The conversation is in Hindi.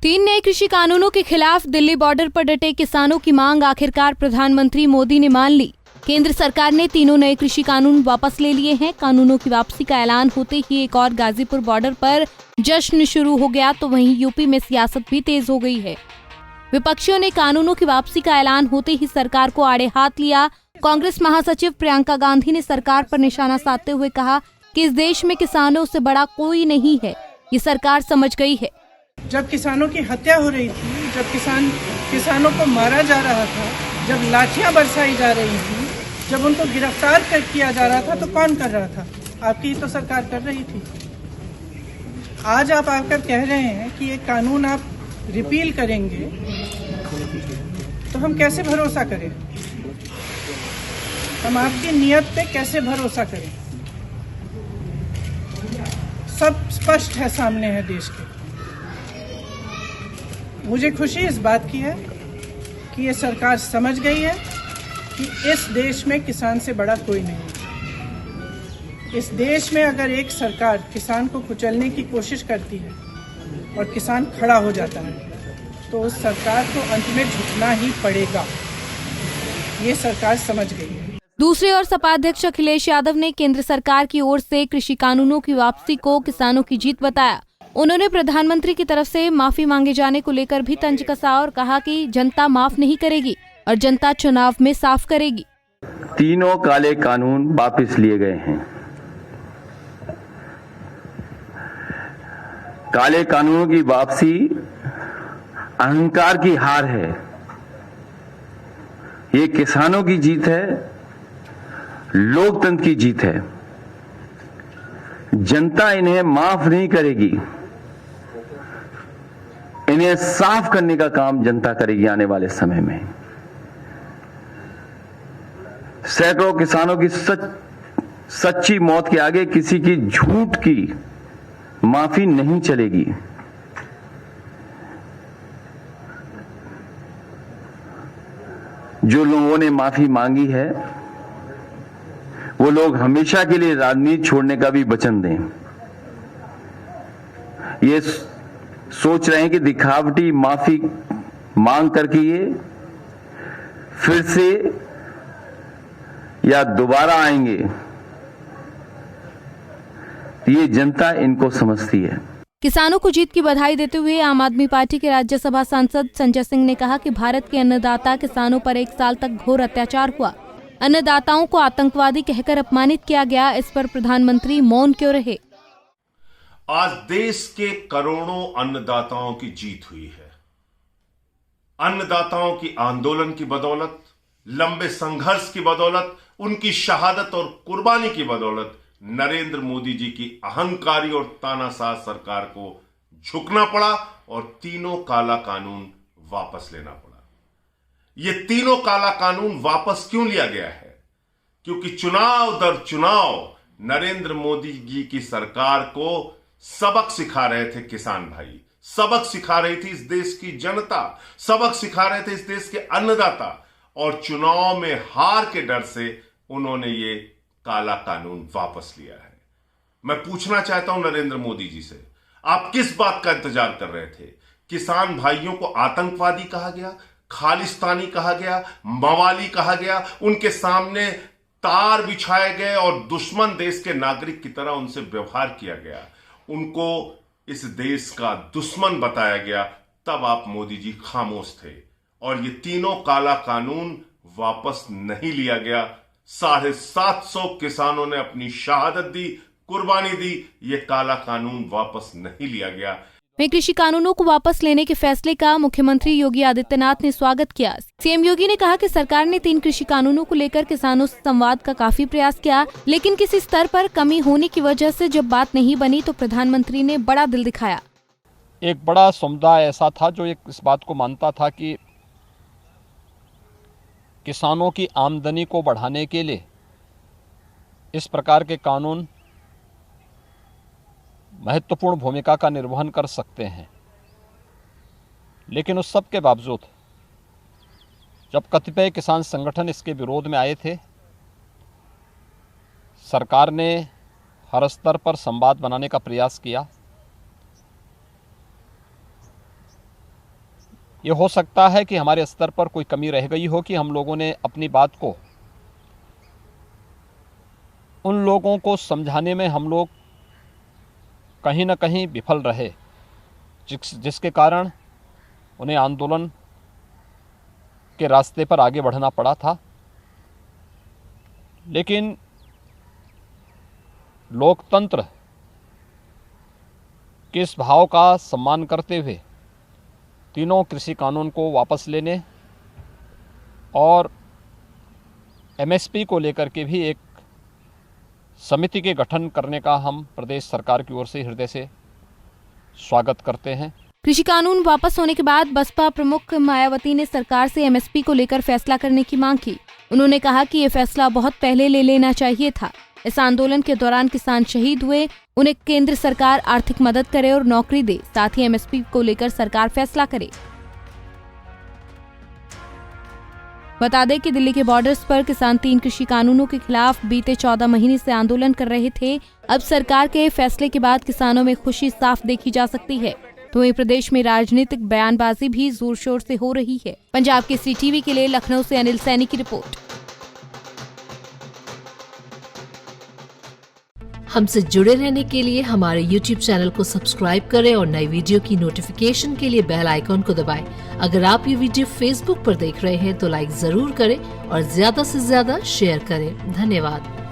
तीन नए कृषि कानूनों के खिलाफ दिल्ली बॉर्डर पर डटे किसानों की मांग आखिरकार प्रधानमंत्री मोदी ने मान ली। केंद्र सरकार ने तीनों नए कृषि कानून वापस ले लिए हैं। कानूनों की वापसी का ऐलान होते ही एक और गाजीपुर बॉर्डर पर जश्न शुरू हो गया, तो वहीं यूपी में सियासत भी तेज हो गई है। विपक्षियों ने कानूनों की वापसी का ऐलान होते ही सरकार को आड़े हाथ लिया। कांग्रेस महासचिव प्रियंका गांधी ने सरकार पर निशाना साधते हुए कहा कि इस देश में किसानों से बड़ा कोई नहीं है, ये सरकार समझ गई है। जब किसानों की हत्या हो रही थी, जब किसानों को मारा जा रहा था, जब लाठियां बरसाई जा रही थी, जब उनको गिरफ्तार किया जा रहा था, तो कौन कर रहा था? आपकी तो सरकार कर रही थी। आज आप आकर कह रहे हैं कि ये कानून आप रिपील करेंगे, तो हम कैसे भरोसा करें? हम आपकी नीयत पे कैसे भरोसा करें? सब स्पष्ट है, सामने है देश के। मुझे खुशी इस बात की है कि ये सरकार समझ गई है कि इस देश में किसान से बड़ा कोई नहीं है। इस देश में अगर एक सरकार किसान को कुचलने की कोशिश करती है और किसान खड़ा हो जाता है, तो उस सरकार को अंत में झुकना ही पड़ेगा। ये सरकार समझ गई है। दूसरी ओर सपा अध्यक्ष अखिलेश यादव ने केंद्र सरकार की ओर से कृषि कानूनों की वापसी को किसानों की जीत बताया। उन्होंने प्रधानमंत्री की तरफ से माफी मांगे जाने को लेकर भी तंज कसा और कहा कि जनता माफ नहीं करेगी और जनता चुनाव में साफ करेगी। तीनों काले कानून वापस लिए गए हैं। काले कानूनों की वापसी अहंकार की हार है। ये किसानों की जीत है, लोकतंत्र की जीत है। जनता इन्हें माफ नहीं करेगी। इन्हें साफ करने का काम जनता करेगी आने वाले समय में। सैकड़ों किसानों की सच्ची मौत के आगे किसी की झूठ की माफी नहीं चलेगी। जो लोगों ने माफी मांगी है, वो लोग हमेशा के लिए राजनीति छोड़ने का भी वचन दें। ये सोच रहे हैं कि दिखावटी माफी मांग करके ये फिर से या दोबारा आएंगे। ये जनता इनको समझती है। किसानों को जीत की बधाई देते हुए आम आदमी पार्टी के राज्यसभा सांसद संजय सिंह ने कहा कि भारत के अन्नदाता किसानों पर 1 साल तक घोर अत्याचार हुआ। अन्नदाताओं को आतंकवादी कहकर अपमानित किया गया। इस पर प्रधानमंत्री मौन क्यों रहे? आज देश के करोड़ों अन्नदाताओं की जीत हुई है। अन्नदाताओं की आंदोलन की बदौलत, लंबे संघर्ष की बदौलत, उनकी शहादत और कुर्बानी की बदौलत नरेंद्र मोदी जी की अहंकारी और तानाशाह सरकार को झुकना पड़ा और तीनों काला कानून वापस लेना पड़ा। ये तीनों काला कानून वापस क्यों लिया गया है? क्योंकि चुनाव दर चुनाव नरेंद्र मोदी जी की सरकार को सबक सिखा रहे थे किसान भाई, सबक सिखा रही थी इस देश की जनता, सबक सिखा रहे थे इस देश के अन्नदाता, और चुनाव में हार के डर से उन्होंने ये काला कानून वापस लिया है। मैं पूछना चाहता हूं नरेंद्र मोदी जी से, आप किस बात का इंतजार कर रहे थे? किसान भाइयों को आतंकवादी कहा गया, खालिस्तानी कहा गया, मवाली कहा गया, उनके सामने तार बिछाए गए और दुश्मन देश के नागरिक की तरह उनसे व्यवहार किया गया, उनको इस देश का दुश्मन बताया गया। तब आप मोदी जी खामोश थे और ये तीनों काला कानून वापस नहीं लिया गया। 750 किसानों ने अपनी शहादत दी, कुर्बानी दी, ये काला कानून वापस नहीं लिया गया। में कृषि कानूनों को वापस लेने के फैसले का मुख्यमंत्री योगी आदित्यनाथ ने स्वागत किया। सीएम योगी ने कहा कि सरकार ने 3 कृषि कानूनों को लेकर किसानों से संवाद का काफी प्रयास किया, लेकिन किसी स्तर पर कमी होने की वजह से जब बात नहीं बनी तो प्रधानमंत्री ने बड़ा दिल दिखाया। एक बड़ा समुदाय ऐसा था जो इस बात को मानता था कि किसानों की आमदनी को बढ़ाने के लिए इस प्रकार के कानून महत्वपूर्ण भूमिका का निर्वहन कर सकते हैं। लेकिन उस सब के बावजूद जब कतिपय किसान संगठन इसके विरोध में आए थे, सरकार ने हर स्तर पर संवाद बनाने का प्रयास किया। ये हो सकता है कि हमारे स्तर पर कोई कमी रह गई हो कि हम लोगों ने अपनी बात को उन लोगों को समझाने में हम लोग कहीं ना कहीं विफल रहे, जिसके कारण उन्हें आंदोलन के रास्ते पर आगे बढ़ना पड़ा था। लेकिन लोकतंत्र के इस भाव का सम्मान करते हुए तीनों कृषि कानून को वापस लेने और एमएसपी को लेकर के भी एक समिति के गठन करने का हम प्रदेश सरकार की ओर से हृदय से स्वागत करते हैं। कृषि कानून वापस होने के बाद बसपा प्रमुख मायावती ने सरकार से एमएसपी को लेकर फैसला करने की मांग की। उन्होंने कहा कि ये फैसला बहुत पहले ले लेना चाहिए था। इस आंदोलन के दौरान किसान शहीद हुए, उन्हें केंद्र सरकार आर्थिक मदद करे और नौकरी दे, साथ ही एमएसपी को लेकर सरकार फैसला करे। बता दें कि दिल्ली के बॉर्डर्स पर किसान 3 कृषि कानूनों के खिलाफ बीते 14 महीने से आंदोलन कर रहे थे। अब सरकार के फैसले के बाद किसानों में खुशी साफ देखी जा सकती है। तो वहीं प्रदेश में राजनीतिक बयानबाजी भी जोर शोर से हो रही है। पंजाब केसरी टीवी के लिए लखनऊ से अनिल सैनी की रिपोर्ट। हमसे जुड़े रहने के लिए हमारे YouTube चैनल को सब्सक्राइब करें और नई वीडियो की नोटिफिकेशन के लिए बेल आइकॉन को दबाएं। अगर आप ये वीडियो Facebook पर देख रहे हैं तो लाइक जरूर करें और ज्यादा से ज्यादा शेयर करें। धन्यवाद।